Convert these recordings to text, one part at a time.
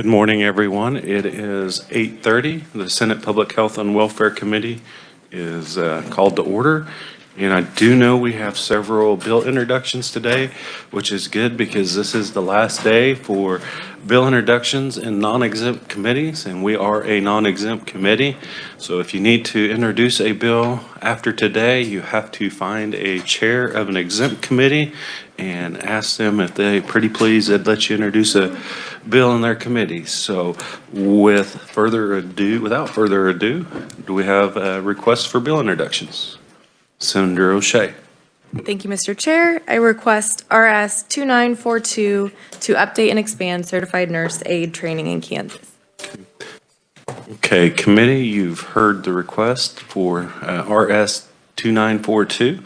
morning, everyone. It is 8:30. The Senate Public Health and Welfare Committee is called to order. And I do know we have several bill introductions today, which is good because this is the last day for bill introductions in non-exempt committees, and we are a non-exempt committee. So if you need to introduce a bill after today, you have to find a chair of an exempt committee and ask them if they pretty please they'd let you introduce a bill in their committee. So without further ado, do we have requests for bill introductions? Senator O'Shea. Thank you, Mr. Chair. I request RS 2942 to update and expand certified nurse aid training in Kansas. Okay, committee, you've heard the request for RS 2942.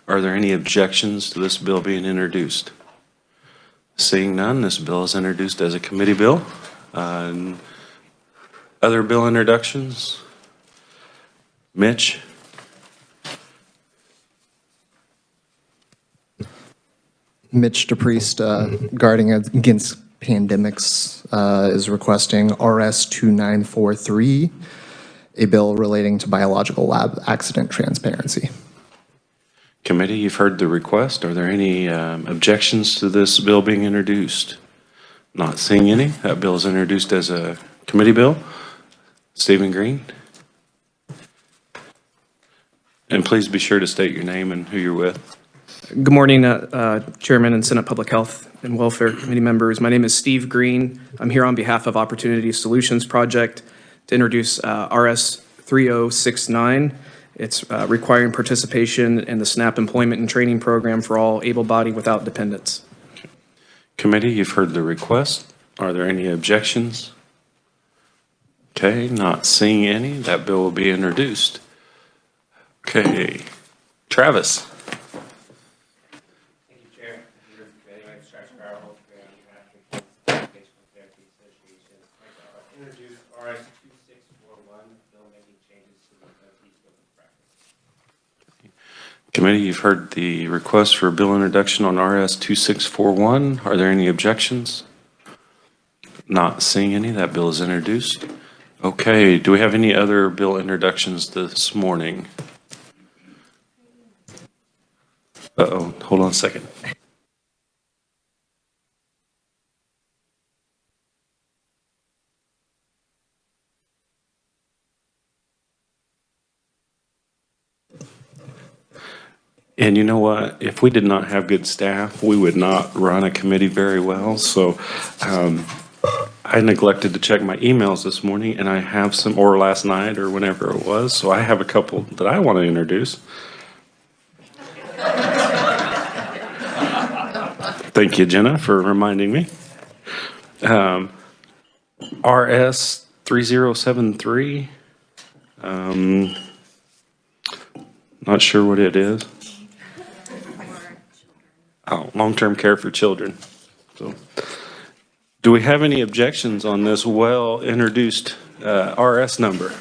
Are there any objections to this bill being introduced? Seeing none, this bill is introduced as a committee bill. Other bill introductions? Mitch? Mitch DePriest, guarding against pandemics, is requesting RS 2943, a bill relating to biological lab accident transparency. Committee, you've heard the request. Are there any objections to this bill being introduced? Not seeing any. That bill is introduced as a committee bill. Stephen Green. And please be sure to state your name and who you're with. Good morning, Chairman and Senate Public Health and Welfare Committee members. My name is Steve Green. I'm here on behalf of Opportunity Solutions Project to introduce RS 3069. It's requiring participation in the SNAP Employment and Training Program for all able-bodied without dependents. Okay. Committee, you've heard the request. Are there any objections? Okay, not seeing any. That bill will be introduced. Okay, Travis. Committee, you've heard the request for bill introduction on RS 2641. Are there any objections? Not seeing any. That bill is introduced. Okay, do we have any other bill introductions this morning? Uh-oh, hold on a second. And you know what? If we did not have good staff, we would not run a committee very well. So I neglected to check my emails this morning, and I have some, or last night, or whenever it was. So I have a couple that I want to introduce. Thank you, Jenna, for reminding me. RS 3073. Not sure what it is. Oh, long-term care for children. So, do we have any objections on this well-introduced RS number?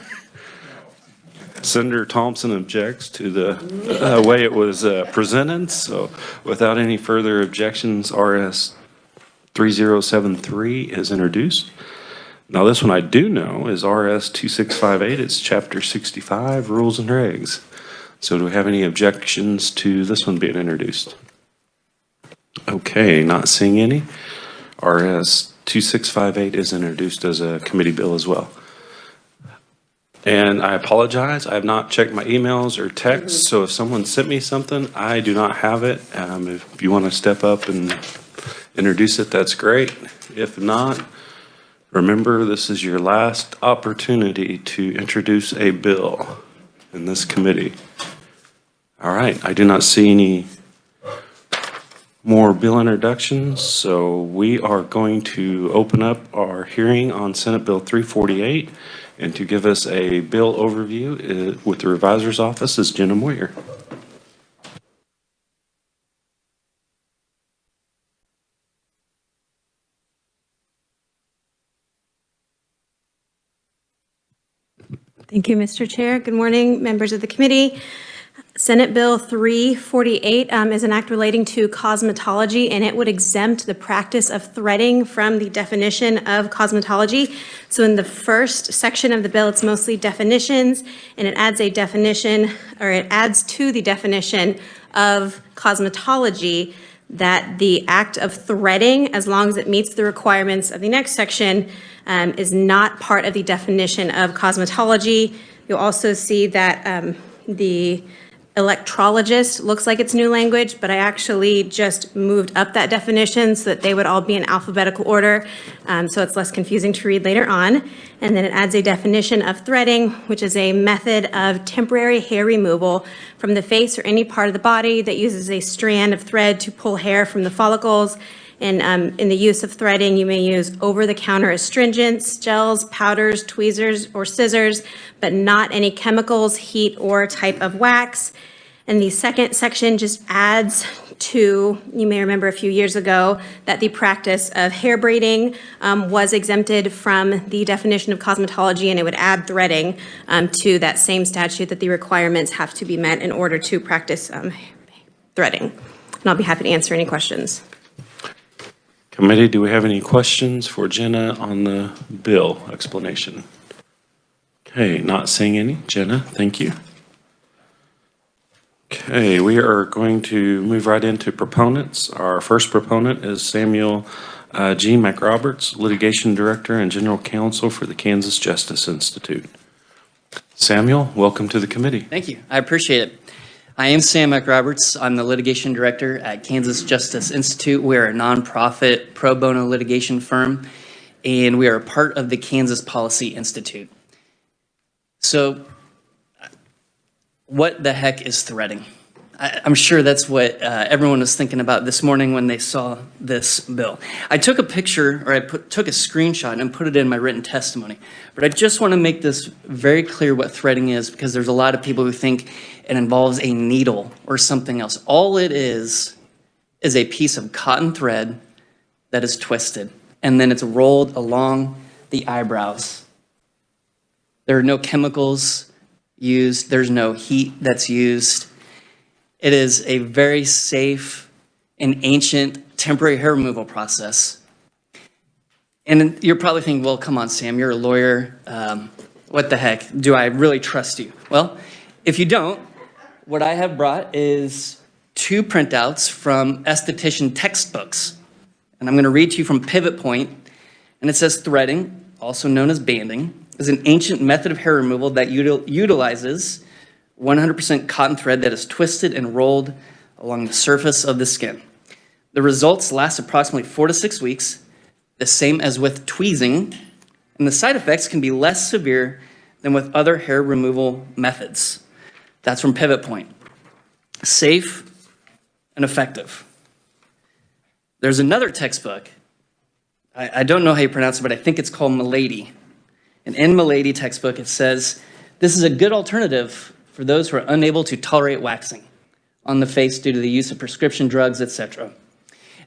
Senator Thompson objects to the way it was presented. So, without any further objections, RS 3073 is introduced. Now, this one I do know is RS 2658. It's Chapter 65, Rules and Regs. So, do we have any objections to this one being introduced? Okay, not seeing any. RS 2658 is introduced as a committee bill as well. And I apologize, I have not checked my emails or texts, so if someone sent me something, I do not have it. If you want to step up and introduce it, that's great. If not, remember this is your last opportunity to introduce a bill in this committee. All right, I do not see any more bill introductions, so we are going to open up our hearing on Senate Bill 348, and to give us a bill overview with the Revisor's Office is Jenna Moyer. Thank you, Mr. Chair. Good morning, members of the committee. Senate Bill 348 is an act relating to cosmetology, and it would exempt the practice of threading from the definition of cosmetology. So in the first section of the bill, it's mostly definitions, and it adds a definition, or it adds to the definition of cosmetology that the act of threading, as long as it meets the requirements of the next section, is not part of the definition of cosmetology. You'll also see that the electrologist looks like it's new language, but I actually just moved up that definition so that they would all be in alphabetical order, so it's less confusing to read later on. And then it adds a definition of threading, which is a method of temporary hair removal from the face or any part of the body that uses a strand of thread to pull hair from the follicles. And in the use of threading, you may use over-the-counter astringents, gels, powders, tweezers, or scissors, but not any chemicals, heat, or type of wax. And the second section just adds to, you may remember a few years ago, that the practice of hair braiding was exempted from the definition of cosmetology, and it would add threading to that same statute, that the requirements have to be met in order to practice threading. And I'll be happy to answer any questions. Committee, do we have any questions for Jenna on the bill explanation? Okay, not seeing any. Jenna, thank you. Okay, we are going to move right into proponents. Our first proponent is Samuel G. McRoberts, Litigation Director and General Counsel for the Kansas Justice Institute. Samuel, welcome to the committee. Thank you. I appreciate it. I am Sam McRoberts. I'm the litigation director at Kansas Justice Institute. We're a nonprofit pro bono litigation firm, and we are a part of the Kansas Policy Institute. So, what the heck is threading? I'm sure that's what everyone was thinking about this morning when they saw this bill. I took a picture, or took a screenshot and put it in my written testimony. But I just want to make this very clear what threading is, because there's a lot of people who think it involves a needle or something else. All it is a piece of cotton thread that is twisted, and then it's rolled along the eyebrows. There are no chemicals used. There's no heat that's used. It is a very safe and ancient temporary hair removal process. And you're probably thinking, well, come on, Sam, you're a lawyer. What the heck? Do I really trust you? Well, if you don't, what I have brought is 2 printouts from esthetician textbooks. And I'm going to read to you from Pivot Point. And it says, threading, also known as banding, is an ancient method of hair removal that utilizes 100% cotton thread that is twisted and rolled along the surface of the skin. The results last approximately 4 to 6 weeks, the same as with tweezing, and the side effects can be less severe than with other hair removal methods. That's from Pivot Point. Safe and effective. There's another textbook. I don't know how you pronounce it, but I think it's called Milady. And in Milady textbook, it says, this is a good alternative for those who are unable to tolerate waxing on the face due to the use of prescription drugs, etc.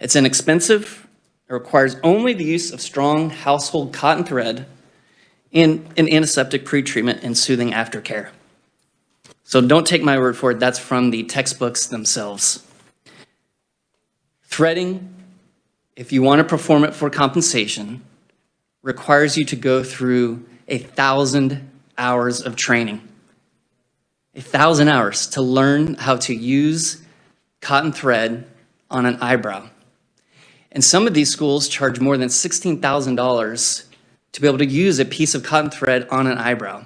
It's inexpensive. It requires only the use of strong household cotton thread and an antiseptic pre-treatment and soothing aftercare. So don't take my word for it. That's from the textbooks themselves. Threading, if you want to perform it for compensation, requires you to go through 1,000 hours of training. 1,000 hours to learn how to use cotton thread on an eyebrow. And some of these schools charge more than $16,000 to be able to use a piece of cotton thread on an eyebrow.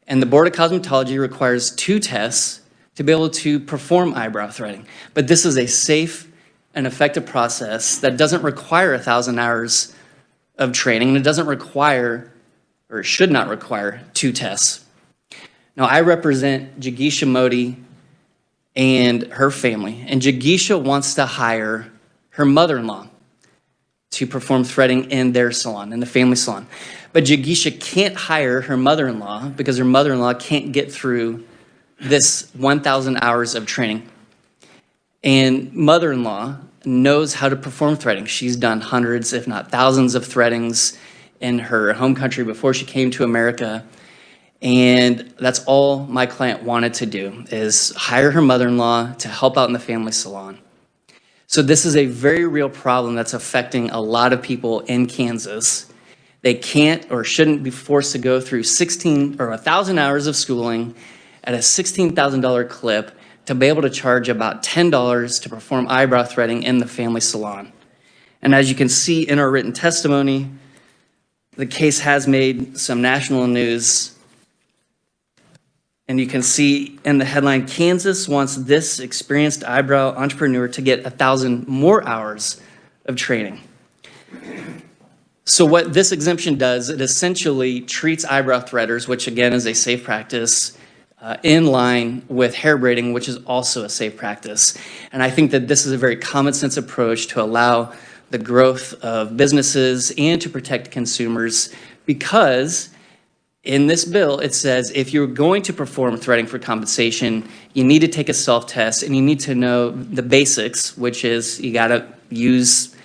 And the Board of Cosmetology requires 2 tests to be able to perform eyebrow threading. But this is a safe and effective process that doesn't require 1,000 hours of training, and it doesn't require, or it should not require, 2 tests. Now, I represent Jigisha Modi and her family, and Jigisha wants to hire her mother-in-law to perform threading in their salon, in the family salon. But Jigisha can't hire her mother-in-law because her mother-in-law can't get through this 1,000 hours of training. And mother-in-law knows how to perform threading. She's done hundreds, if not thousands, of threadings in her home country before she came to America. And that's all my client wanted to do, is hire her mother-in-law to help out in the family salon. So this is a very real problem that's affecting a lot of people in Kansas. They can't or shouldn't be forced to go through 1,000 hours of schooling at a $16,000 clip to be able to charge about $10 to perform eyebrow threading in the family salon. And as you can see in our written testimony, the case has made some national news. And you can see in the headline, Kansas wants this experienced eyebrow entrepreneur to get 1,000 more hours of training. So what this exemption does, it essentially treats eyebrow threaders, which again is a safe practice, in line with hair braiding, which is also a safe practice. And I think that this is a very common sense approach to allow the growth of businesses and to protect consumers, because in this bill, it says if you're going to perform threading for compensation, you need to take a self-test and you need to know the basics, which is you gotta use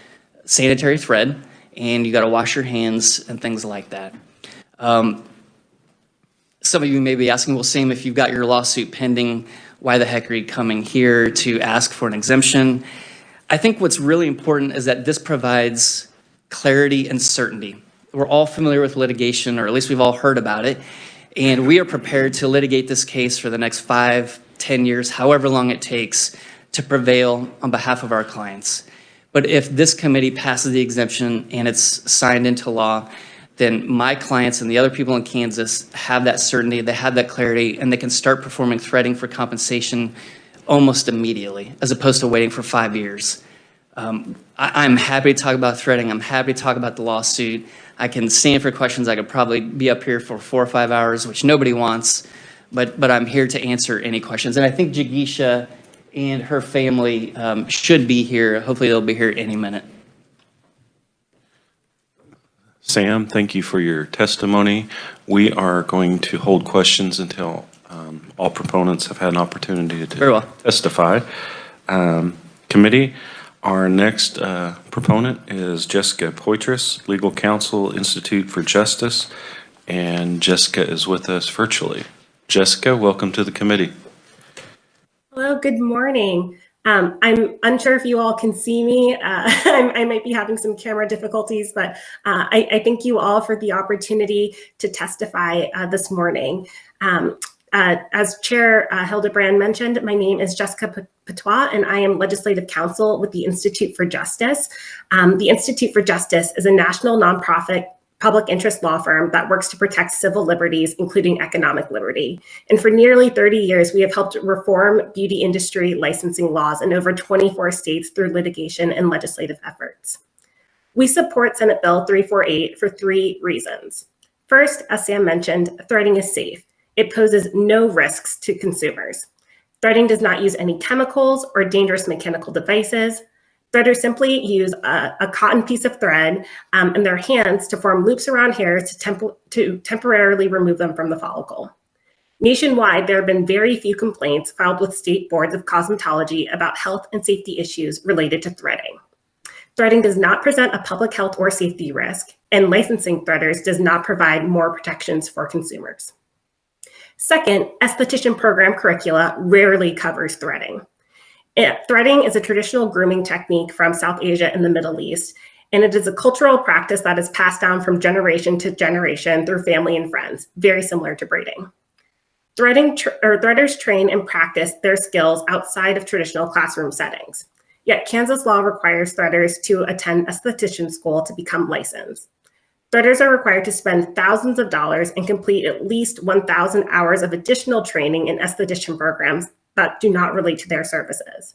sanitary thread and you gotta wash your hands and things like that. Some of you may be asking, well, Sam, if you've got your lawsuit pending, why the heck are you coming here to ask for an exemption? I think what's really important is that this provides clarity and certainty. We're all familiar with litigation, or at least we've all heard about it, and we are prepared to litigate this case for the next 5, 10 years, however long it takes to prevail on behalf of our clients. But if this committee passes the exemption and it's signed into law, then my clients and the other people in Kansas have that certainty, they have that clarity, and they can start performing threading for compensation almost immediately, as opposed to waiting for 5 years. I'm happy to talk about threading. I'm happy to talk about the lawsuit. I can stand for questions. I could probably be up here for 4 or 5 hours, which nobody wants, but I'm here to answer any questions. And I think Jigisha and her family should be here. Hopefully they'll be here any minute. Sam, thank you for your testimony. We are going to hold questions until all proponents have had an opportunity Very well. to testify. Committee, our next proponent is Jessica Poitras, Legal Counsel, Institute for Justice, and Jessica is with us virtually. Jessica, welcome to the committee. Hello, good morning. I'm unsure if you all can see me. I might be having some camera difficulties, but I thank you all for the opportunity to testify this morning. As Chair Hildebrand mentioned, my name is Jessica Patois, and I am Legislative Counsel with the Institute for Justice. The Institute for Justice is a national nonprofit public interest law firm that works to protect civil liberties, including economic liberty. And for nearly 30 years, we have helped reform beauty industry licensing laws in over 24 states through litigation and legislative efforts. We support Senate Bill 348 for 3 reasons. First, as Sam mentioned, threading is safe. It poses no risks to consumers. Threading does not use any chemicals or dangerous mechanical devices. Threaders simply use a cotton piece of thread in their hands to form loops around hairs to temporarily remove them from the follicle. Nationwide, there have been very few complaints filed with state boards of cosmetology about health and safety issues related to threading. Threading does not present a public health or safety risk, and licensing threaders does not provide more protections for consumers. Second, esthetician program curricula rarely covers threading. Threading is a traditional grooming technique from South Asia and the Middle East, and it is a cultural practice that is passed down from generation to generation through family and friends, very similar to braiding. Threaders train and practice their skills outside of traditional classroom settings. Yet Kansas law requires threaders to attend esthetician school to become licensed. Threaders are required to spend thousands of dollars and complete at least 1,000 hours of additional training in esthetician programs that do not relate to their services.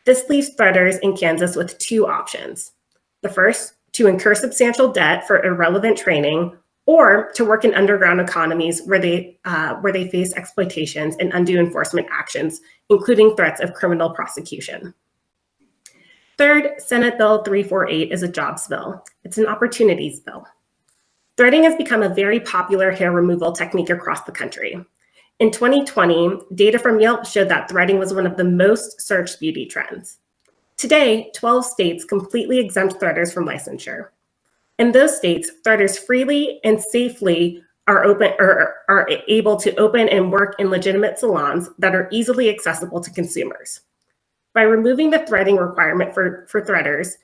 This leaves threaders in Kansas with 2 options. The first, to incur substantial debt for irrelevant training, or to work in underground economies where they face exploitations and undue enforcement actions, including threats of criminal prosecution. Third, Senate Bill 348 is a jobs bill. It's an opportunities bill. Threading has become a very popular hair removal technique across the country. In 2020, data from Yelp showed that threading was one of the most searched beauty trends. Today, 12 states completely exempt threaders from licensure. In those states, threaders freely and safely are open or are able to open and work in legitimate salons that are easily accessible to consumers. By removing the threading requirement for threaders,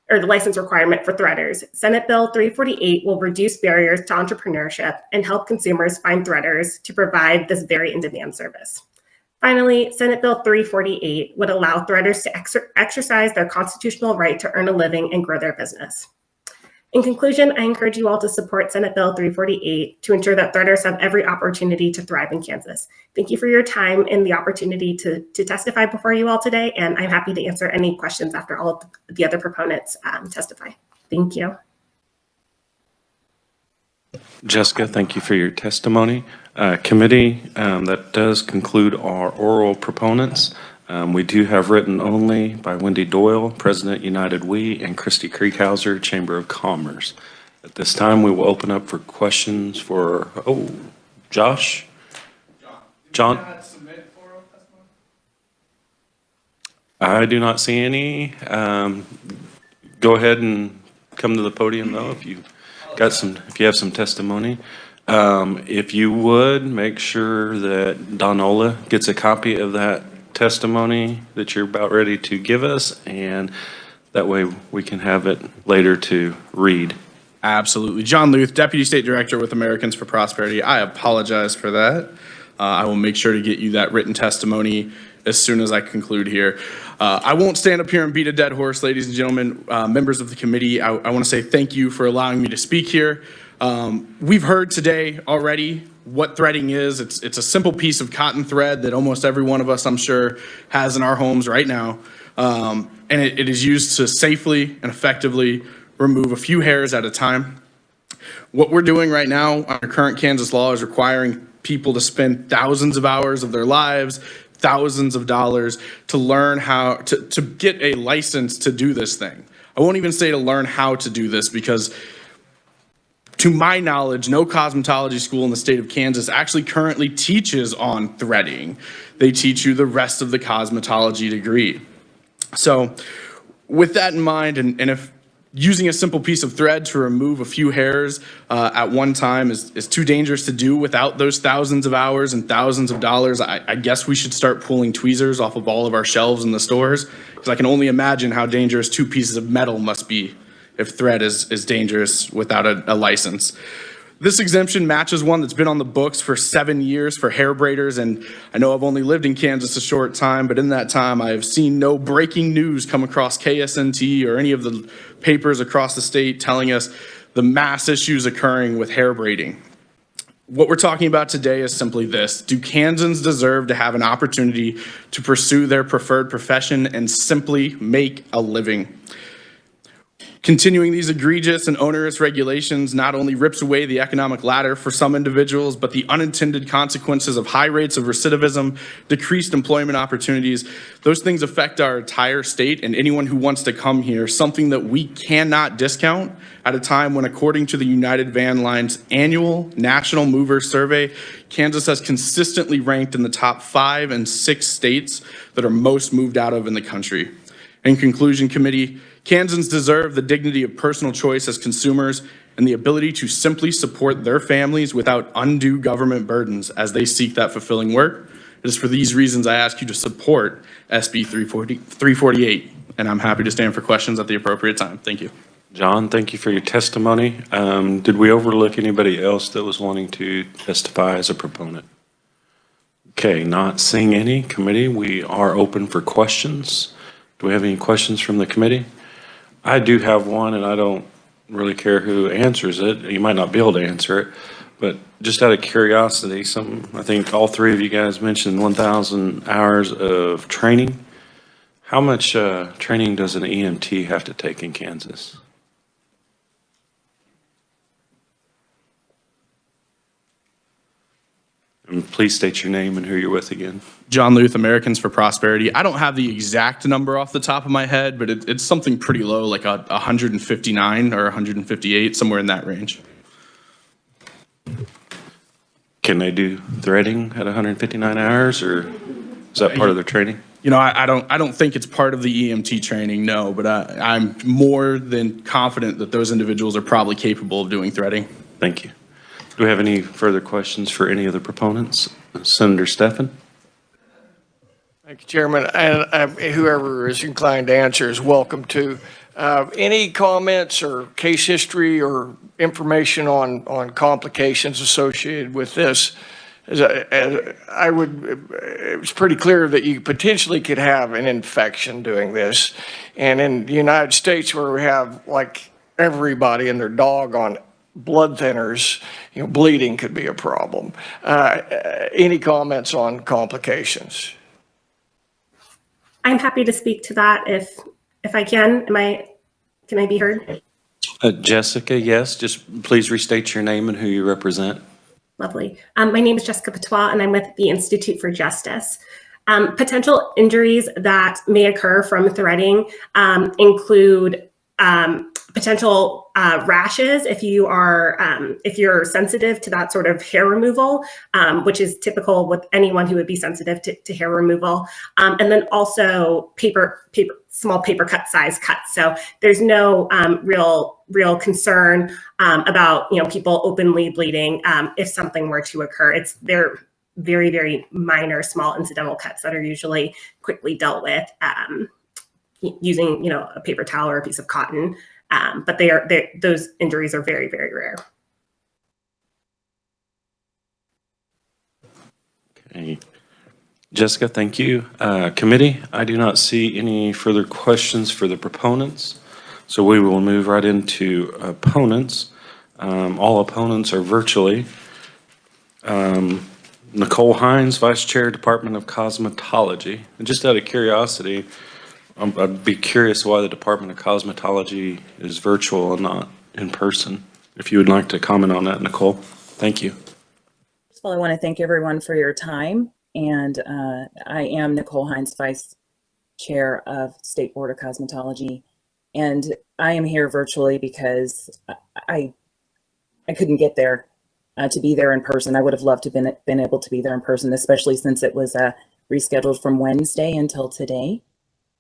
or the license requirement for threaders, Senate Bill 348 will reduce barriers to entrepreneurship and help consumers find threaders to provide this very in-demand service. Finally, Senate Bill 348 would allow threaders to exercise their constitutional right to earn a living and grow their business. In conclusion, I encourage you all to support Senate Bill 348 to ensure that threaders have every opportunity to thrive in Kansas. Thank you for your time and the opportunity to testify before you all today, and I'm happy to answer any questions after all of the other proponents testify. Thank you. Jessica, thank you for your testimony. Committee, that does conclude our oral proponents. We do have written only by Wendy Doyle, President United We, and Christy Kriechhauser, Chamber of Commerce. At this time, we will open up for questions for, Josh? John? I do not see any. Go ahead and come to the podium though if you have some testimony. If you would, make sure that Donola gets a copy of that testimony that you're about ready to give us, and that way we can have it later to read. Absolutely. John Luth, Deputy State Director with Americans for Prosperity. I apologize for that. I will make sure to get you that written testimony as soon as I conclude here. I won't stand up here and beat a dead horse, ladies and gentlemen, members of the committee. I want to say thank you for allowing me to speak here. We've heard today already what threading is. It's a simple piece of cotton thread that almost every one of us, I'm sure, has in our homes right now. And it is used to safely and effectively remove a few hairs at a time. What we're doing right now under current Kansas law is requiring people to spend thousands of hours of their lives, thousands of dollars to learn how to get a license to do this thing. I won't even say to learn how to do this because to my knowledge, no cosmetology school in the state of Kansas actually currently teaches on threading. They teach you the rest of the cosmetology degree. So with that in mind, and if using a simple piece of thread to remove a few hairs at one time is too dangerous to do without those thousands of hours and thousands of dollars, I guess we should start pulling tweezers off of all of our shelves in the stores, because I can only imagine how dangerous 2 pieces of metal must be if thread is dangerous without a license. This exemption matches one that's been on the books for 7 years for hair braiders, and I know I've only lived in Kansas a short time, but in that time I have seen no breaking news come across KSNT or any of the papers across the state telling us the mass issues occurring with hair braiding. What we're talking about today is simply this: do Kansans deserve to have an opportunity to pursue their preferred profession and simply make a living? Continuing these egregious and onerous regulations not only rips away the economic ladder for some individuals, but the unintended consequences of high rates of recidivism, decreased employment opportunities, those things affect our entire state and anyone who wants to come here, something that we cannot discount at a time when, according to the United Van Line's annual National Mover Survey, Kansas has consistently ranked in the top 5 and 6 states that are most moved out of in the country. In conclusion, committee, Kansans deserve the dignity of personal choice as consumers and the ability to simply support their families without undue government burdens as they seek that fulfilling work. It is for these reasons I ask you to support SB 348, and I'm happy to stand for questions at the appropriate time. Thank you. John, thank you for your testimony. Did we overlook anybody else that was wanting to testify as a proponent? Okay, not seeing any. Committee, we are open for questions. Do we have any questions from the committee? I do have one, and I don't really care who answers it. You might not be able to answer it, but just out of curiosity, I think all 3 of you guys mentioned 1,000 hours of training. How much training does an EMT have to take in Kansas? And please state your name and who you're with again. John Luth, Americans for Prosperity. I don't have the exact number off the top of my head, but it's something pretty low, like 159 or 158, somewhere in that range. Can they do threading at 159 hours, or is that part of their training? You know, I don't think it's part of the EMT training, no, but I'm more than confident that those individuals are probably capable of doing threading. Thank you. Do we have any further questions for any of the proponents? Senator Steffen? Thank you, Chairman. And whoever is inclined to answer is welcome to. Any comments or case history or information on complications associated with this? It's pretty clear that you potentially could have an infection doing this. And in the United States, where we have like everybody and their dog on blood thinners, bleeding could be a problem. Any comments on complications? I'm happy to speak to that if I can. Can I be heard? Jessica, yes. Just please restate your name and who you represent. Lovely. My name is Jessica Patois, and I'm with the Institute for Justice. Potential injuries that may occur from threading include potential rashes if you're sensitive to that sort of hair removal, which is typical with anyone who would be sensitive to hair removal, and then also small paper cut size cuts. So there's no real concern about people openly bleeding if something were to occur. They're very, very minor, small incidental cuts that are usually quickly dealt with using a paper towel or a piece of cotton. But those injuries are very, very rare. Okay. Jessica, thank you. Committee, I do not see any further questions for the proponents. So we will move right into opponents. All opponents are virtually. Nicole Hines, Vice Chair, Department of Cosmetology. And just out of curiosity, I'd be curious why the Department of Cosmetology is virtual and not in person. If you would like to comment on that, Nicole. Thank you. First of all, I want to thank everyone for your time. And I am Nicole Hines, Vice Chair of State Board of Cosmetology. And I am here virtually because I couldn't get there to be there in person. I would have loved to have been able to be there in person, especially since it was rescheduled from Wednesday until today.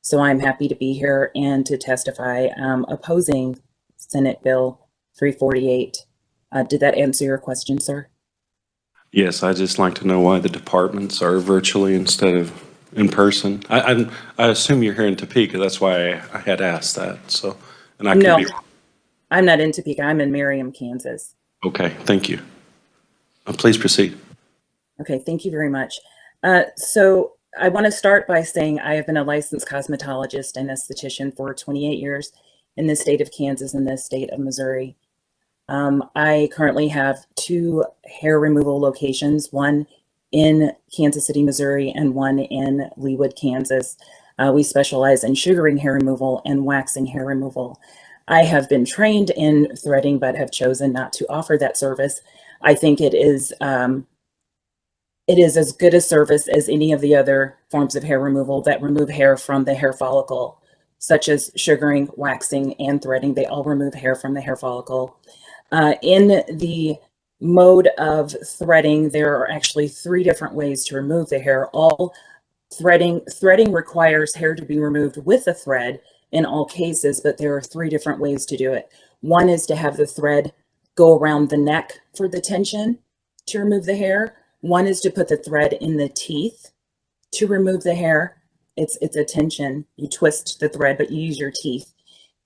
So I'm happy to be here and to testify opposing Senate Bill 348. Did that answer your question, sir? Yes, I'd just like to know why the departments are virtually instead of in person. I assume you're here in Topeka. That's why I had asked that. So, and I could No, be. I'm not in Topeka. I'm in Merriam, Kansas. Okay, thank you. Please proceed. Okay, thank you very much. So I want to start by saying I have been a licensed cosmetologist and esthetician for 28 years in the state of Kansas and the state of Missouri. I currently have 2 hair removal locations, one in Kansas City, Missouri, and one in Leawood, Kansas. We specialize in sugaring hair removal and waxing hair removal. I have been trained in threading, but have chosen not to offer that service. I think it is as good a service as any of the other forms of hair removal that remove hair from the hair follicle, such as sugaring, waxing, and threading. They all remove hair from the hair follicle. In the mode of threading, there are actually 3 different ways to remove the hair. All threading requires hair to be removed with a thread in all cases, but there are 3 different ways to do it. One is to have the thread go around the neck for the tension to remove the hair. One is to put the thread in the teeth to remove the hair. It's a tension. You twist the thread, but you use your teeth.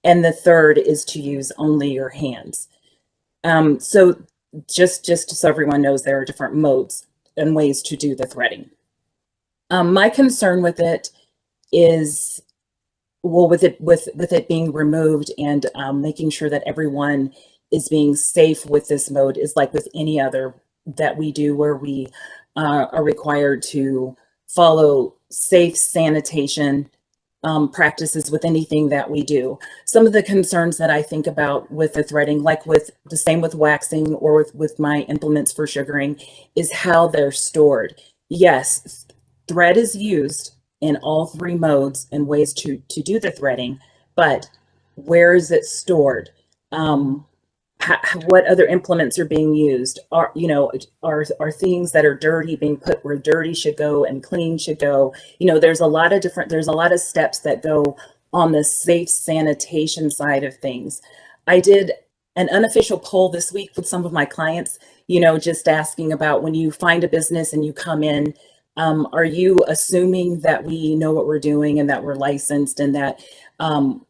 And the third is to use only your hands. So just so everyone knows, there are different modes and ways to do the threading. My concern with it is, well, with it being removed and making sure that everyone is being safe with this mode is like with any other that we do, where we are required to follow safe sanitation practices with anything that we do. Some of the concerns that I think about with the threading, like with the same with waxing or with my implements for sugaring, is how they're stored. Yes, thread is used in all 3 modes and ways to do the threading, but where is it stored? What other implements are being used? Are things that are dirty being put where dirty should go and clean should go? There's a lot of steps that go on the safe sanitation side of things. I did an unofficial poll this week with some of my clients. just asking about when you find a business and you come in, are you assuming that we know what we're doing and that we're licensed and that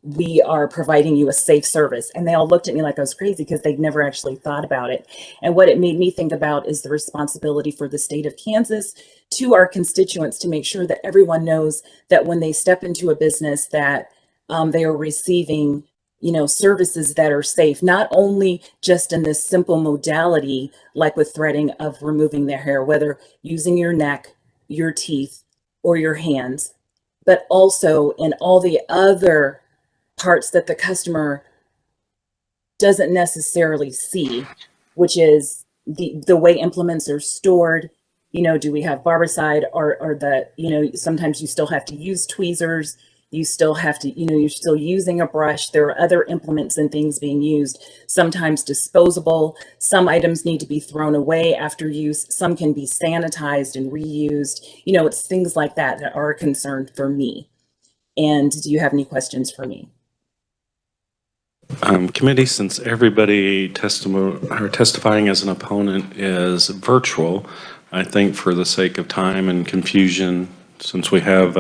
we are providing you a safe service? And they all looked at me like I was crazy because they'd never actually thought about it. And what it made me think about is the responsibility for the state of Kansas to our constituents to make sure that everyone knows that when they step into a business that they are receiving services that are safe, not only just in this simple modality, like with threading of removing their hair, whether using your neck, your teeth, or your hands, but also in all the other parts that the customer doesn't necessarily see, which is the way implements are stored. Do we have barbicide or sometimes you still have to use tweezers. You still have to, you're still using a brush. There are other implements and things being used, sometimes disposable. Some items need to be thrown away after use. Some can be sanitized and reused. It's things like that that are a concern for me. And do you have any questions for me? Committee, since everybody testifying as an opponent is virtual, I think for the sake of time and confusion, since we have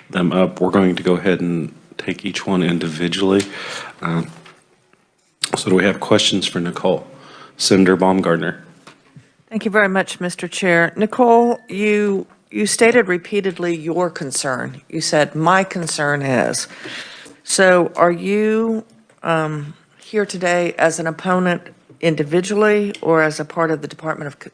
them up, we're going to go ahead and take each one individually. So do we have questions for Nicole? Senator Baumgardner. Thank you very much, Mr. Chair. Nicole, you stated repeatedly your concern. You said, my concern is. So are you here today as an opponent individually or as a part of the Department of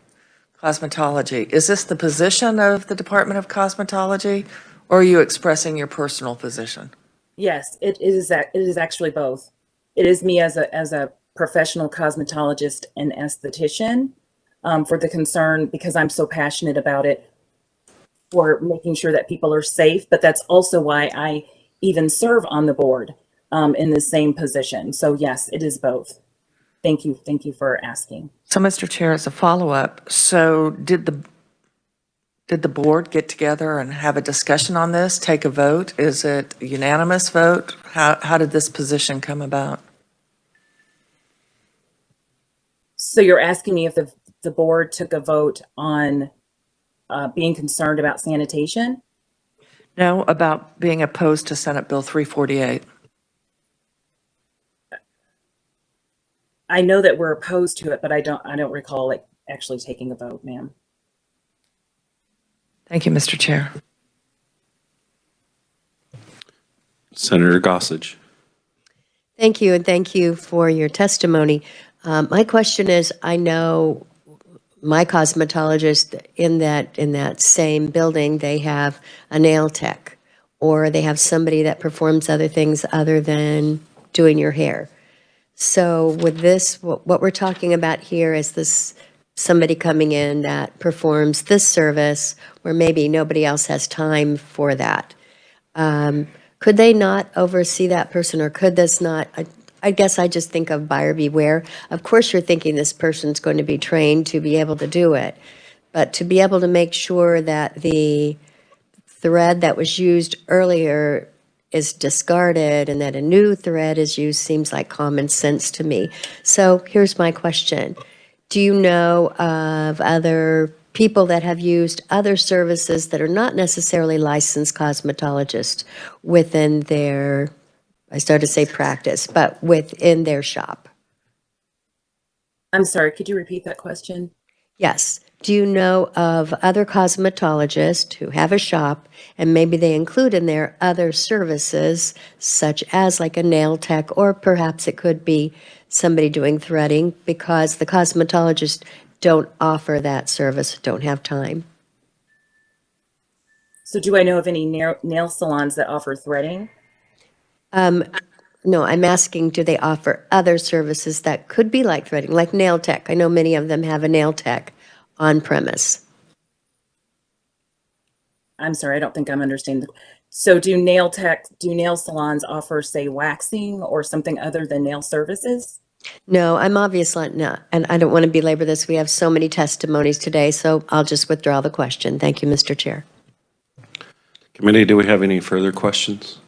Cosmetology? Is this the position of the Department of Cosmetology, or are you expressing your personal position? Yes, it is actually both. It is me as a professional cosmetologist and esthetician for the concern, because I'm so passionate about it, for making sure that people are safe. But that's also why I even serve on the board in the same position. So yes, it is both. Thank you for asking. So, Mr. Chair, as a follow-up, so did the board get together and have a discussion on this, take a vote? Is it a unanimous vote? How did this position come about? So you're asking me if the board took a vote on being concerned about sanitation? No, about being opposed to Senate Bill 348. I know that we're opposed to it, but I don't recall actually taking a vote, ma'am. Thank you, Mr. Chair. Senator Gossage. Thank you, and thank you for your testimony. My question is, I know my cosmetologist in that same building, they have a nail tech, or they have somebody that performs other things other than doing your hair. So with this, what we're talking about here is this somebody coming in that performs this service where maybe nobody else has time for that. Could they not oversee that person, or could this not? I guess I just think of buyer beware. Of course, you're thinking this person's going to be trained to be able to do it, but to be able to make sure that the thread that was used earlier is discarded and that a new thread is used seems like common sense to me. So here's my question. Do you know of other people that have used other services that are not necessarily licensed cosmetologists within their, I started to say practice, but within their shop? I'm sorry, could you repeat that question? Yes. Do you know of other cosmetologists who have a shop and maybe they include in there other services such as like a nail tech, or perhaps it could be somebody doing threading because the cosmetologists don't offer that service, don't have time? So do I know of any nail salons that offer threading? No, I'm asking, do they offer other services that could be like threading, like nail tech? I know many of them have a nail tech on premise. I'm sorry, I don't think I'm understanding. So do nail salons offer, say, waxing or something other than nail services? No, I'm obviously not, and I don't want to belabor this. We have so many testimonies today, so I'll just withdraw the question. Thank you, Mr. Chair. Committee, do we have any further questions?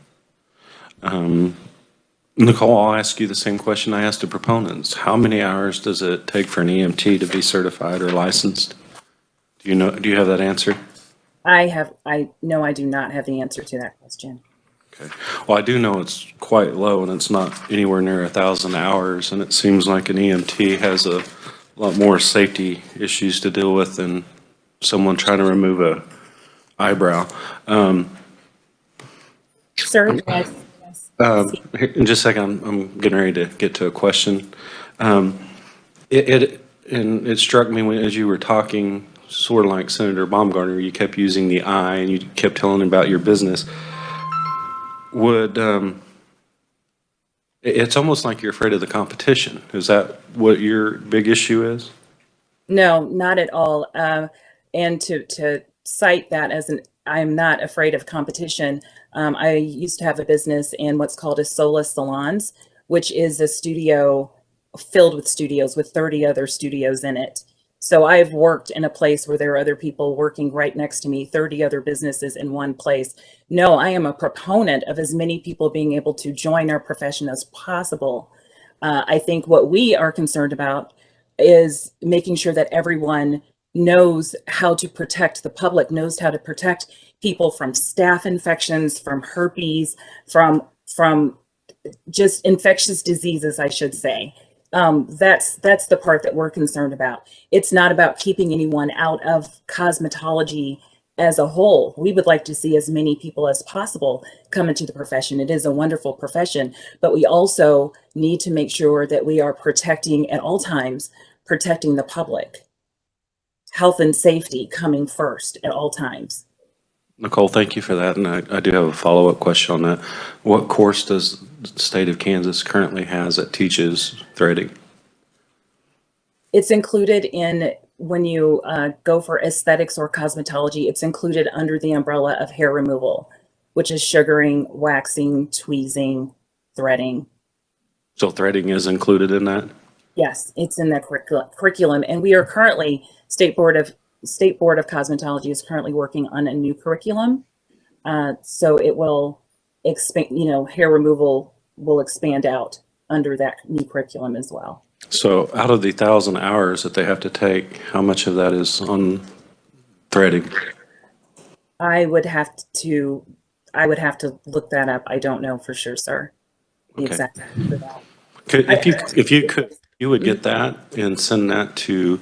Nicole, I'll ask you the same question I asked the proponents. How many hours does it take for an EMT to be certified or licensed? Do you have that answer? No, I do not have the answer to that question. Okay. Well, I do know it's quite low and it's not anywhere near 1,000 hours, and it seems like an EMT has a lot more safety issues to deal with than someone trying to remove a eyebrow. Sir, yes. In just a second, I'm getting ready to get to a question. It struck me as you were talking, sort of like Senator Baumgartner, you kept using the I and you kept telling about your business. It's almost like you're afraid of the competition. Is that what your big issue is? No, not at all. And to cite that as I'm not afraid of competition. I used to have a business in what's called a Sola Salons, which is a studio filled with studios with 30 other studios in it. So I've worked in a place where there are other people working right next to me, 30 other businesses in one place. No, I am a proponent of as many people being able to join our profession as possible. I think what we are concerned about is making sure that everyone knows how to protect the public, knows how to protect people from staph infections, from herpes, from just infectious diseases, I should say. That's the part that we're concerned about. It's not about keeping anyone out of cosmetology as a whole. We would like to see as many people as possible come into the profession. It is a wonderful profession, but we also need to make sure that we are protecting at all times, protecting the public. Health and safety coming first at all times. Nicole, thank you for that. And I do have a follow-up question on that. What course does the state of Kansas currently has that teaches threading? It's included in when you go for aesthetics or cosmetology, it's included under the umbrella of hair removal, which is sugaring, waxing, tweezing, threading. So threading is included in that? Yes, it's in the curriculum. And we are currently, State Board of Cosmetology is currently working on a new curriculum. So it will expand, hair removal will expand out under that new curriculum as well. So out of the 1,000 hours that they have to take, how much of that is on threading? I would have to look that up. I don't know for sure, sir. The Okay. exact time for that. If you could, you would get that and send that to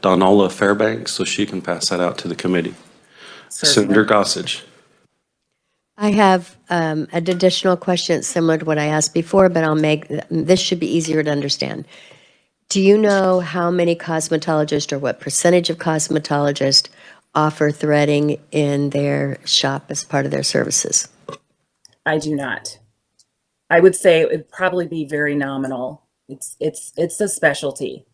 Donola Fairbanks so she can pass that out to the committee. Senator Gossage. I have an additional question similar to what I asked before, but this should be easier to understand. Do you know how many cosmetologists or what percentage of cosmetologists offer threading in their shop as part of their services? I do not. I would say it would probably be very nominal. It's a specialty.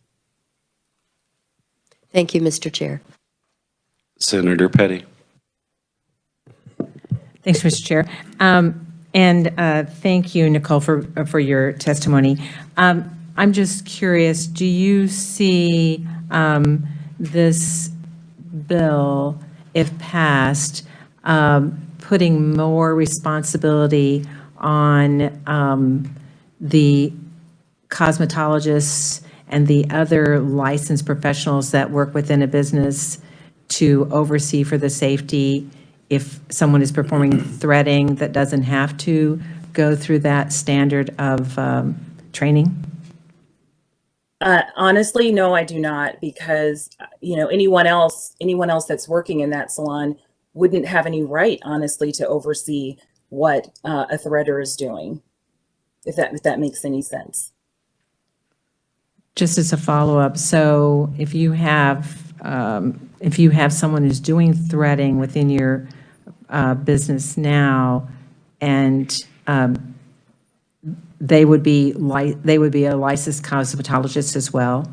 Thank you, Mr. Chair. Senator Petty. Thanks, Mr. Chair. Thank you, Nicole, for your testimony. I'm just curious, do you see this bill, if passed, putting more responsibility on the cosmetologists and the other licensed professionals that work within a business to oversee for the safety if someone is performing threading that doesn't have to go through that standard of training? Honestly, no, I do not, because anyone else that's working in that salon wouldn't have any right, honestly, to oversee what a threader is doing, if that makes any sense. Just as a follow-up, so if you have someone who's doing threading within your business now, and they would be a licensed cosmetologist as well?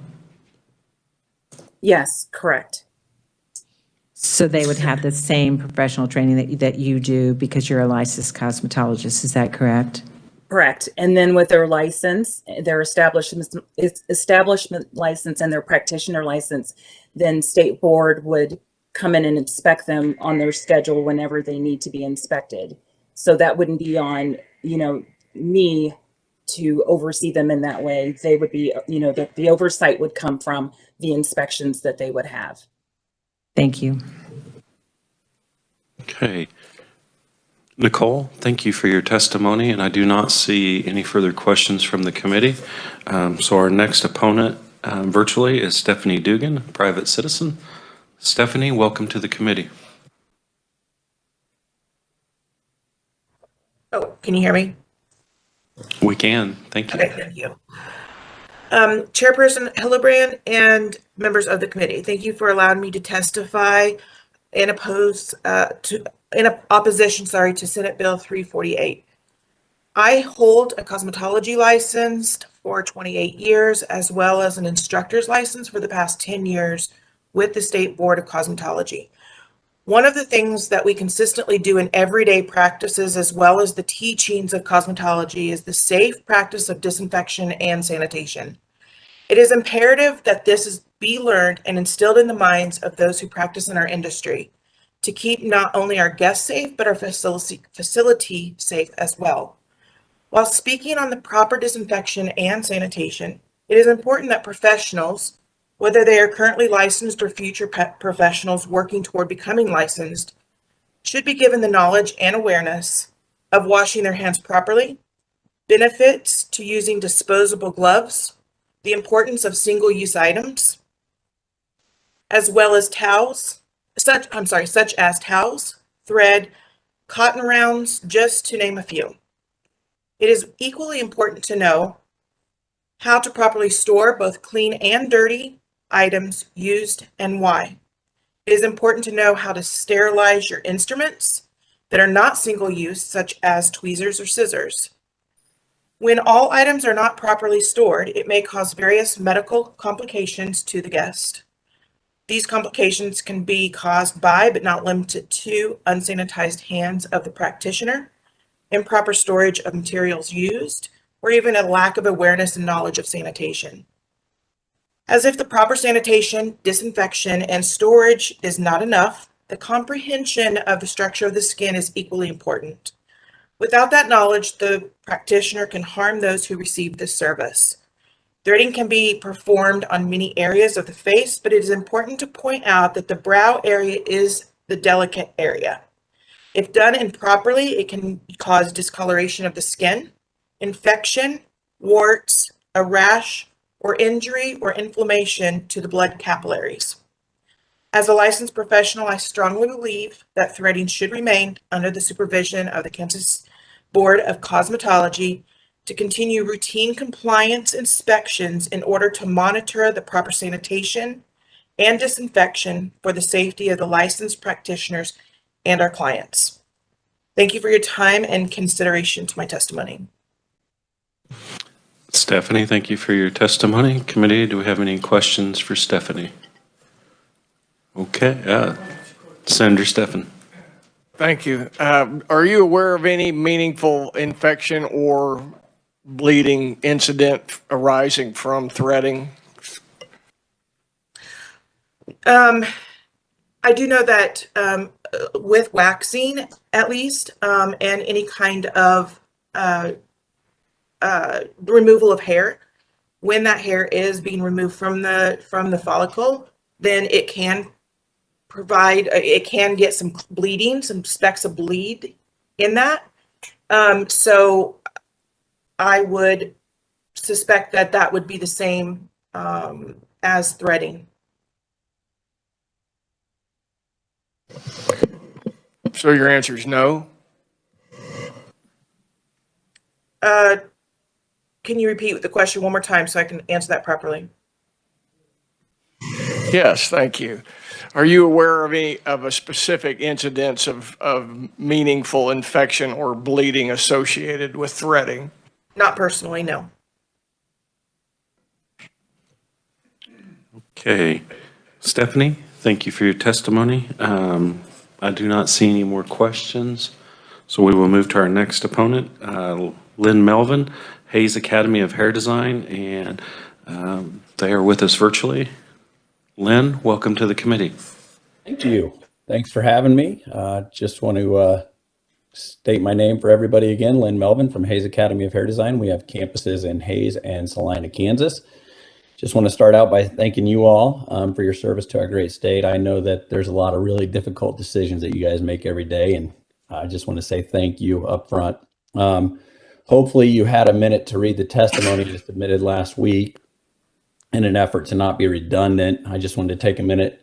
Yes, correct. So they would have the same professional training that you do because you're a licensed cosmetologist, is that correct? Correct. And then with their license, their establishment license and their practitioner license, then State Board would come in and inspect them on their schedule whenever they need to be inspected. So that wouldn't be on, me to oversee them in that way. They would be, the oversight would come from the inspections that they would have. Thank you. Okay. Nicole, thank you for your testimony, and I do not see any further questions from the committee. So our next opponent virtually is Stephanie Dugan, private citizen. Stephanie, welcome to the committee. Oh, can you hear me? We can. Thank you. Okay, thank you. Chairperson Hillebrand and members of the committee, thank you for allowing me to testify in opposition, to Senate Bill 348. I hold a cosmetology license for 28 years, as well as an instructor's license for the past 10 years with the State Board of Cosmetology. One of the things that we consistently do in everyday practices, as well as the teachings of cosmetology, is the safe practice of disinfection and sanitation. It is imperative that this be learned and instilled in the minds of those who practice in our industry to keep not only our guests safe, but our facility safe as well. While speaking on the proper disinfection and sanitation, it is important that professionals, whether they are currently licensed or future professionals working toward becoming licensed, should be given the knowledge and awareness of washing their hands properly, benefits to using disposable gloves, the importance of single-use items, as well as such as towels, thread, cotton rounds, just to name a few. It is equally important to know how to properly store both clean and dirty items used and why. It is important to know how to sterilize your instruments that are not single-use, such as tweezers or scissors. When all items are not properly stored, it may cause various medical complications to the guest. These complications can be caused by, but not limited to, unsanitized hands of the practitioner, improper storage of materials used, or even a lack of awareness and knowledge of sanitation. As if the proper sanitation, disinfection, and storage is not enough, the comprehension of the structure of the skin is equally important. Without that knowledge, the practitioner can harm those who receive this service. Threading can be performed on many areas of the face, but it is important to point out that the brow area is the delicate area. If done improperly, it can cause discoloration of the skin, infection, warts, a rash, or injury or inflammation to the blood capillaries. As a licensed professional, I strongly believe that threading should remain under the supervision of the Kansas Board of Cosmetology to continue routine compliance inspections in order to monitor the proper sanitation and disinfection for the safety of the licensed practitioners and our clients. Thank you for your time and consideration to my testimony. Stephanie, thank you for your testimony. Committee, do we have any questions for Stephanie? Okay, Senator Stephan. Thank you. Are you aware of any meaningful infection or bleeding incident arising from threading? I do know that with waxing, at least, and any kind of removal of hair, when that hair is being removed from the follicle, then it can get some bleeding, some specks of bleed in that. So I would suspect that that would be the same as threading. So your answer is no? Can you repeat the question one more time so I can answer that properly? Yes, thank you. Are you aware of a specific incidence of meaningful infection or bleeding associated with threading? Not personally, no. Okay. Stephanie, thank you for your testimony. I do not see any more questions, so we will move to our next opponent, Lynn Melvin, Hayes Academy of Hair Design, and they are with us virtually. Lynn, welcome to the committee. Thank you. Thanks for having me. Just want to state my name for everybody again, Lynn Melvin from Hayes Academy of Hair Design. We have campuses in Hayes and Salina, Kansas. Just want to start out by thanking you all for your service to our great state. I know that there's a lot of really difficult decisions that you guys make every day, and I just want to say thank you up front. Hopefully you had a minute to read the testimony you submitted last week. In an effort to not be redundant, I just wanted to take a minute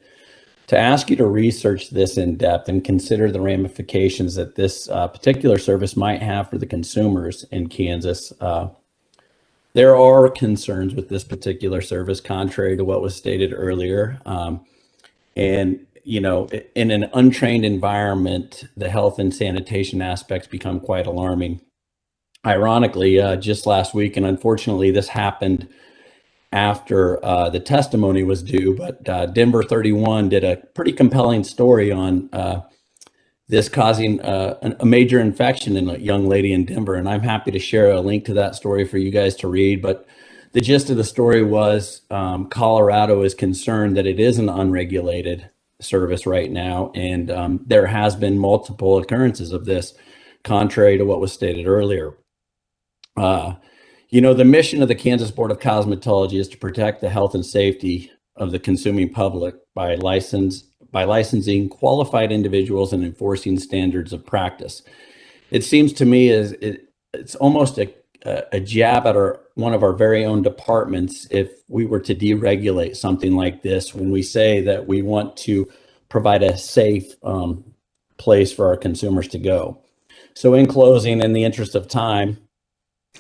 to ask you to research this in depth and consider the ramifications that this particular service might have for the consumers in Kansas. There are concerns with this particular service, contrary to what was stated earlier. And, you know, in an untrained environment, the health and sanitation aspects become quite alarming. Ironically, just last week, and unfortunately this happened after the testimony was due, but Denver 31 did a pretty compelling story on this causing a major infection in a young lady in Denver. And I'm happy to share a link to that story for you guys to read. But the gist of the story was Colorado is concerned that it is an unregulated service right now. And there has been multiple occurrences of this, contrary to what was stated earlier. You know, the mission of the Kansas Board of Cosmetology is to protect the health and safety of the consuming public by licensing qualified individuals and enforcing standards of practice. It seems to me as it's almost a jab at one of our very own departments if we were to deregulate something like this, when we say that we want to provide a safe place for our consumers to go. So in closing, in the interest of time,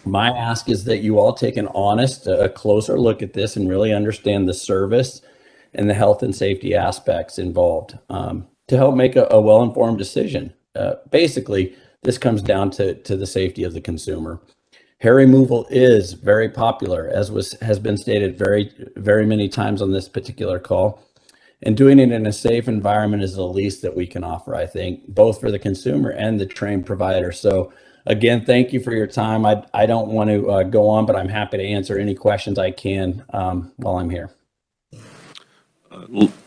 my ask is that you all take an honest, a closer look at this and really understand the service and the health and safety aspects involved to help make a well-informed decision. Basically, this comes down to the safety of the consumer. Hair removal is very popular, as has been stated very many times on this particular call. And doing it in a safe environment is the least that we can offer, I think, both for the consumer and the trained provider. So again, thank you for your time. I don't want to go on, but I'm happy to answer any questions I can while I'm here.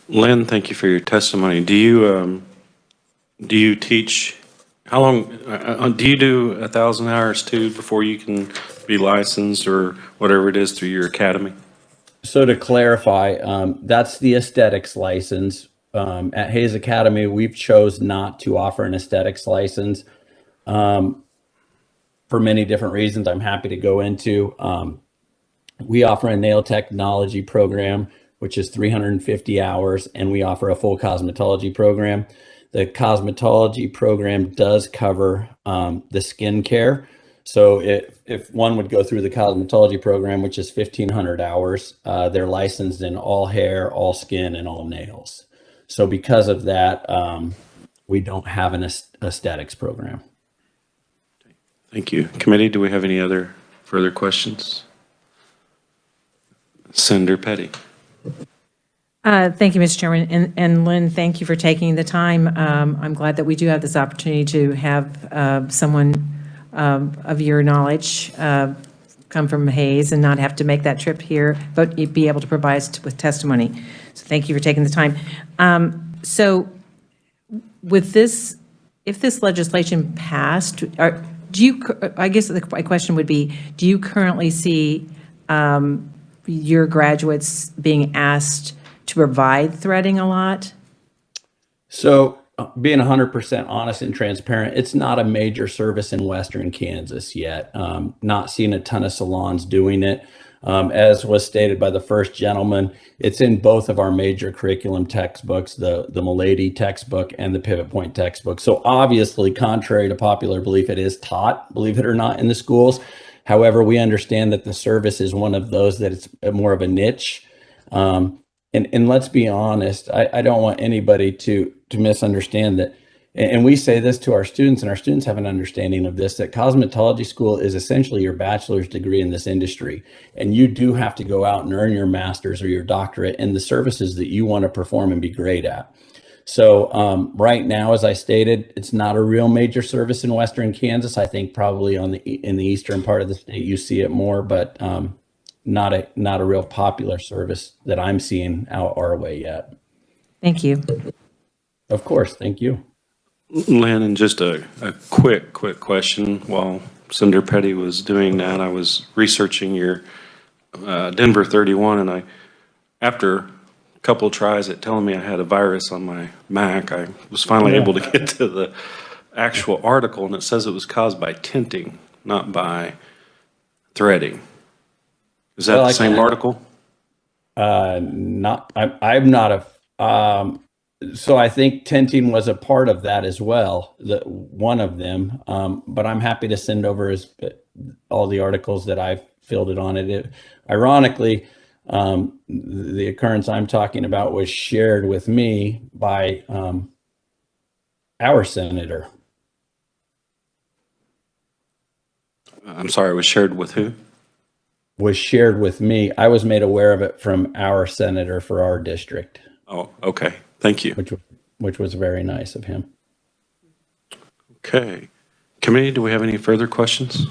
Lynn, thank you for your testimony. Do you teach, how long, do you do 1,000 hours too before you can be licensed or whatever it is through your academy? So to clarify, that's the aesthetics license. At Hayes Academy, we've chose not to offer an aesthetics license for many different reasons I'm happy to go into. We offer a nail technology program, which is 350 hours, and we offer a full cosmetology program. The cosmetology program does cover the skin care. So if one would go through the cosmetology program, which is 1,500 hours, they're licensed in all hair, all skin, and all nails. So because of that, we don't have an aesthetics program. Thank you. Committee, do we have any other further questions? Senator Petty. Thank you, Mr. Chairman. And Lynn, thank you for taking the time. I'm glad that we do have this opportunity to have someone of your knowledge come from Hayes and not have to make that trip here, but be able to provide us with testimony. So thank you for taking the time. So with this, if this legislation passed, I guess my question would be, do you currently see your graduates being asked to provide threading a lot? So being 100% honest and transparent, it's not a major service in Western Kansas yet. Not seeing a ton of salons doing it. As was stated by the first gentleman, it's in both of our major curriculum textbooks, the Milady textbook and the Pivot Point textbook. So obviously, contrary to popular belief, it is taught, believe it or not, in the schools. However, we understand that the service is one of those that it's more of a niche. And let's be honest, I don't want anybody to misunderstand that. And we say this to our students, and our students have an understanding of this, that cosmetology school is essentially your bachelor's degree in this industry. And you do have to go out and earn your master's or your doctorate in the services that you want to perform and be great at. So right now, as I stated, it's not a real major service in Western Kansas. I think probably in the eastern part of the state, you see it more, but not a real popular service that I'm seeing out our way yet. Thank you. Of course, thank you. Lynn, and just a quick question. While Senator Petty was doing that, I was researching your Denver 31, and after a couple tries at telling me I had a virus on my Mac, I was finally able to get to the actual article, and it says it was caused by tinting, not by threading. Is that the same article? I'm not a, so I think tinting was a part of that as well, one of them. But I'm happy to send over all the articles that I've fielded on it. Ironically, the occurrence I'm talking about was shared with me by our senator. I'm sorry, it was shared with who? Was shared with me. I was made aware of it from our senator for our district. Oh, okay. Thank you. Which was very nice of him. Okay. Committee, do we have any further questions?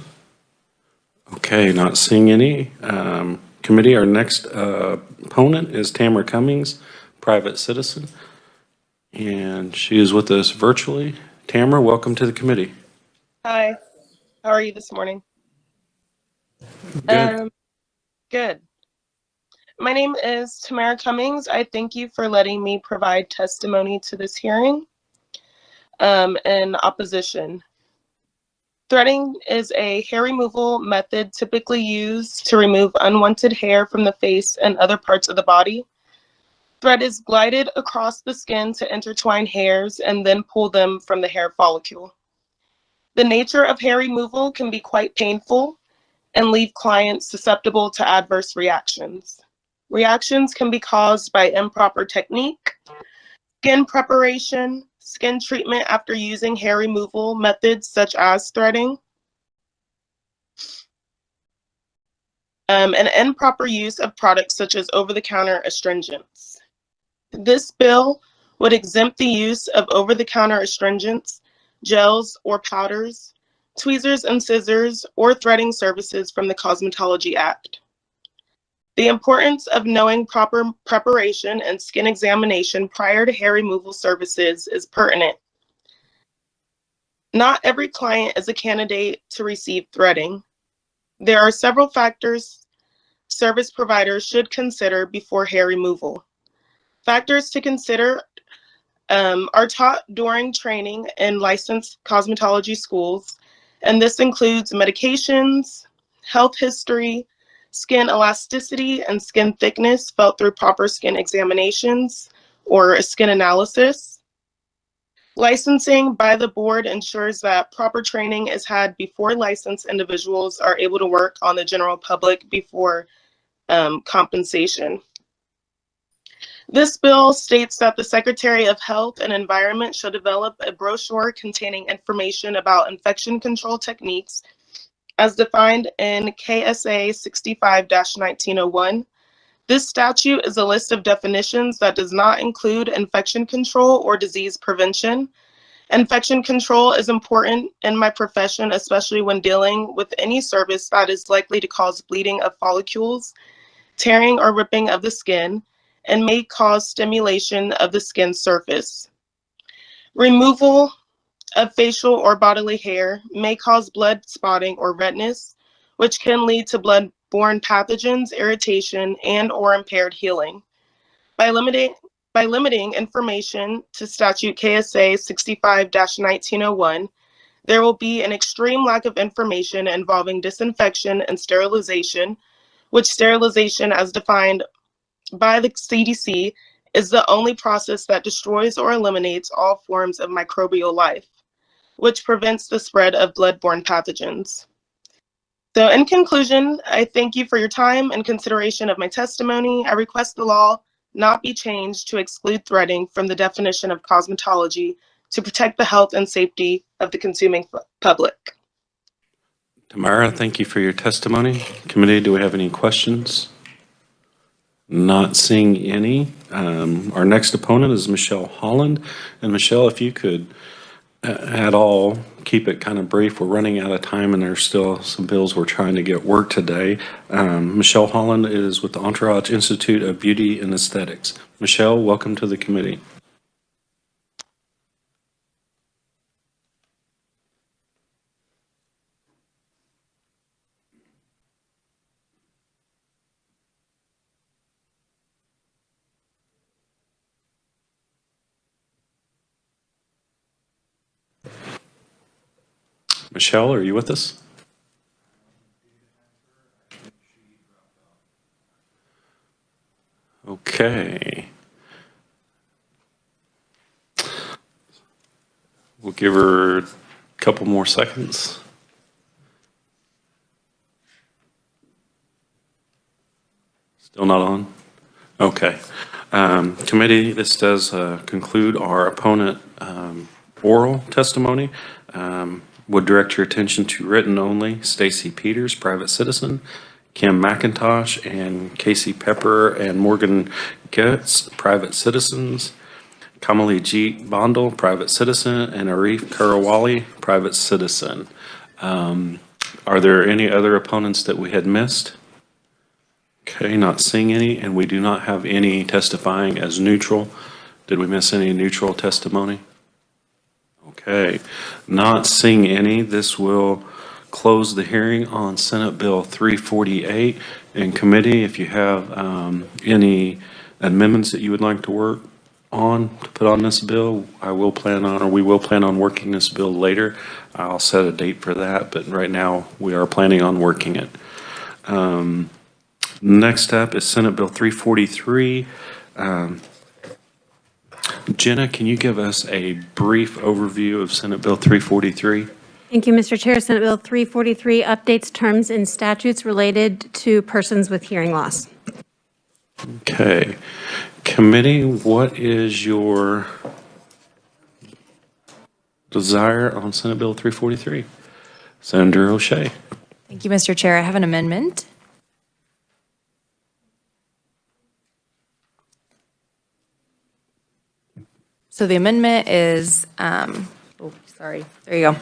Okay, not seeing any. Committee, our next opponent is Tamara Cummings, private citizen, and she is with us virtually. Tamara, welcome to the committee. Hi, how are you this morning? Good. Good. My name is Tamara Cummings. I thank you for letting me provide testimony to this hearing in opposition. Threading is a hair removal method typically used to remove unwanted hair from the face and other parts of the body. Thread is glided across the skin to intertwine hairs and then pull them from the hair follicle. The nature of hair removal can be quite painful and leave clients susceptible to adverse reactions. Reactions can be caused by improper technique, skin preparation, skin treatment after using hair removal methods such as threading, and improper use of products such as over-the-counter astringents. This bill would exempt the use of over-the-counter astringents, gels or powders, tweezers and scissors, or threading services from the Cosmetology Act. The importance of knowing proper preparation and skin examination prior to hair removal services is pertinent. Not every client is a candidate to receive threading. There are several factors service providers should consider before hair removal. Factors to consider are taught during training in licensed cosmetology schools, and this includes medications, health history, skin elasticity and skin thickness felt through proper skin examinations or a skin analysis. Licensing by the board ensures that proper training is had before licensed individuals are able to work on the general public before compensation. This bill states that the Secretary of Health and Environment shall develop a brochure containing information about infection control techniques as defined in KSA 65-1901. This statute is a list of definitions that does not include infection control or disease prevention. Infection control is important in my profession, especially when dealing with any service that is likely to cause bleeding of follicles, tearing or ripping of the skin, and may cause stimulation of the skin surface. Removal of facial or bodily hair may cause blood spotting or redness, which can lead to blood-borne pathogens, irritation, and or impaired healing. By limiting information to statute KSA 65-1901, there will be an extreme lack of information involving disinfection and sterilization, which sterilization as defined by the CDC is the only process that destroys or eliminates all forms of microbial life, which prevents the spread of blood-borne pathogens. So in conclusion, I thank you for your time and consideration of my testimony. I request the law not be changed to exclude threading from the definition of cosmetology to protect the health and safety of the consuming public. Tamara, thank you for your testimony. Committee, do we have any questions? Not seeing any. Our next opponent is Michelle Holland. And Michelle, if you could at all keep it kind of brief. We're running out of time and there's still some bills we're trying to get worked today. Michelle Holland is with the Entourage Institute of Beauty and Aesthetics. Michelle, welcome to the committee. Michelle, are you with us? Okay. We'll give her a couple more seconds. Still not on? Okay. Committee, this does conclude our opponent oral testimony. Would direct your attention to written only, Stacy Peters, private citizen, Kim McIntosh and Casey Pepper and Morgan Getz, private citizens, Kamali Jeet Bondal, private citizen, and Arif Karawali, private citizen. Are there any other opponents that we had missed? Okay, not seeing any, and we do not have any testifying as neutral. Did we miss any neutral testimony? Okay, not seeing any, this will close the hearing on Senate Bill 348. In committee, if you have any amendments that you would like to work on to put on this bill, we will plan on working this bill later. I'll set a date for that, but right now we are planning on working it. Next up is Senate Bill 343. Jenna, can you give us a brief overview of Senate Bill 343? Thank you, Mr. Chair. Senate Bill 343 updates terms in statutes related to persons with hearing loss. Okay. Committee, what is your desire on Senate Bill 343? Senator O'Shea. Thank you, Mr. Chair. I have an amendment. So the amendment is, sorry, there you go.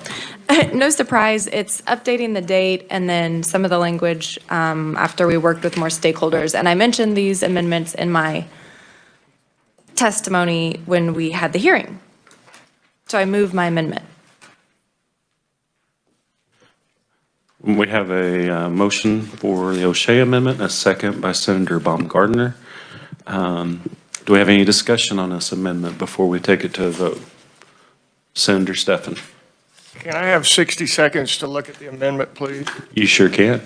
No surprise, it's updating the date and then some of the language after we worked with more stakeholders. And I mentioned these amendments in my testimony when we had the hearing. So I move my amendment. We have a motion for the O'Shea amendment, a second by Senator Baumgardner. Do we have any discussion on this amendment before we take it to a vote? Senator Steffen. Can I have 60 seconds to look at the amendment, please? You sure can.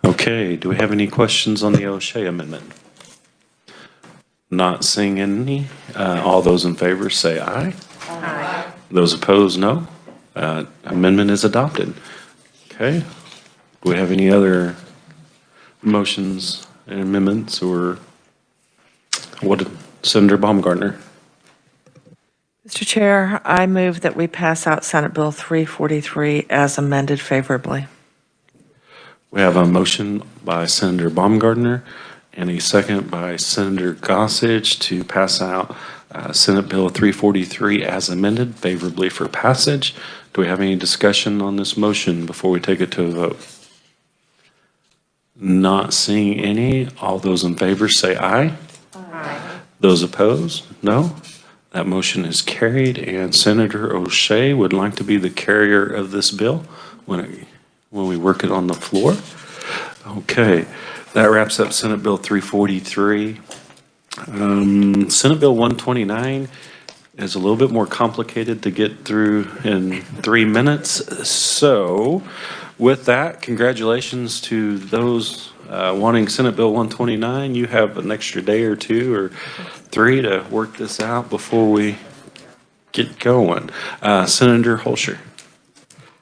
Okay, do we have any questions on the O'Shea amendment? Not seeing any. All those in favor say aye. Aye. Those opposed, no. Amendment is adopted. Okay. Do we have any other motions and amendments or what? Senator Baumgardner. Mr. Chair, I move that we pass out Senate Bill 343 as amended favorably. We have a motion by Senator Baumgardner and a second by Senator Gossage to pass out Senate Bill 343 as amended favorably for passage. Do we have any discussion on this motion before we take it to a vote? Not seeing any. All those in favor say aye. Aye. Those opposed? No. That motion is carried, and Senator O'Shea would like to be the carrier of this bill when we work it on the floor. Okay, that wraps up Senate Bill 343. Senate Bill 129 is a little bit more complicated to get through in 3 minutes. So with that, congratulations to those wanting Senate Bill 129. You have an extra day or 2 or 3 to work this out before we get going. Senator Holscher.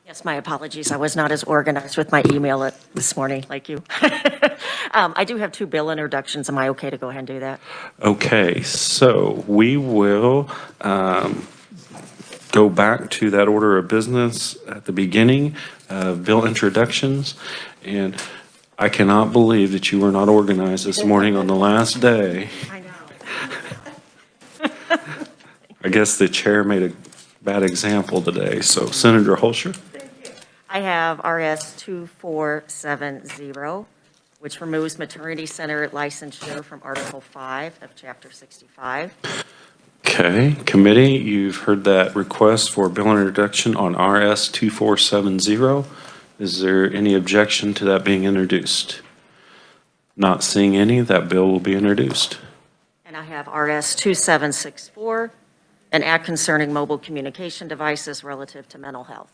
Yes, my apologies. I was not as organized with my email this morning like you. I do have 2 bill introductions. Am I okay to go ahead and do that? Okay, so we will go back to that order of business at the beginning of bill introductions. And I cannot believe that you were not organized this morning on the last day. I know. I guess the chair made a bad example today. So Senator Holscher? I have RS 2470, which removes maternity center licensure from Article 5 of Chapter 65. Okay, committee, you've heard that request for bill introduction on RS 2470. Is there any objection to that being introduced? Not seeing any, that bill will be introduced. And I have RS 2764, an act concerning mobile communication devices relative to mental health.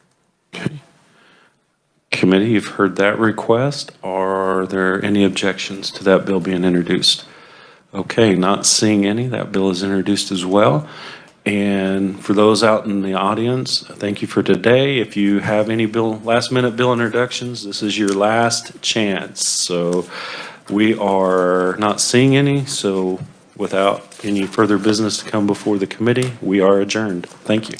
Committee, you've heard that request. Are there any objections to that bill being introduced? Okay, not seeing any, that bill is introduced as well. And for those out in the audience, thank you for today. If you have any last-minute bill introductions, this is your last chance. So we are not seeing any, so without any further business to come before the committee, we are adjourned. Thank you.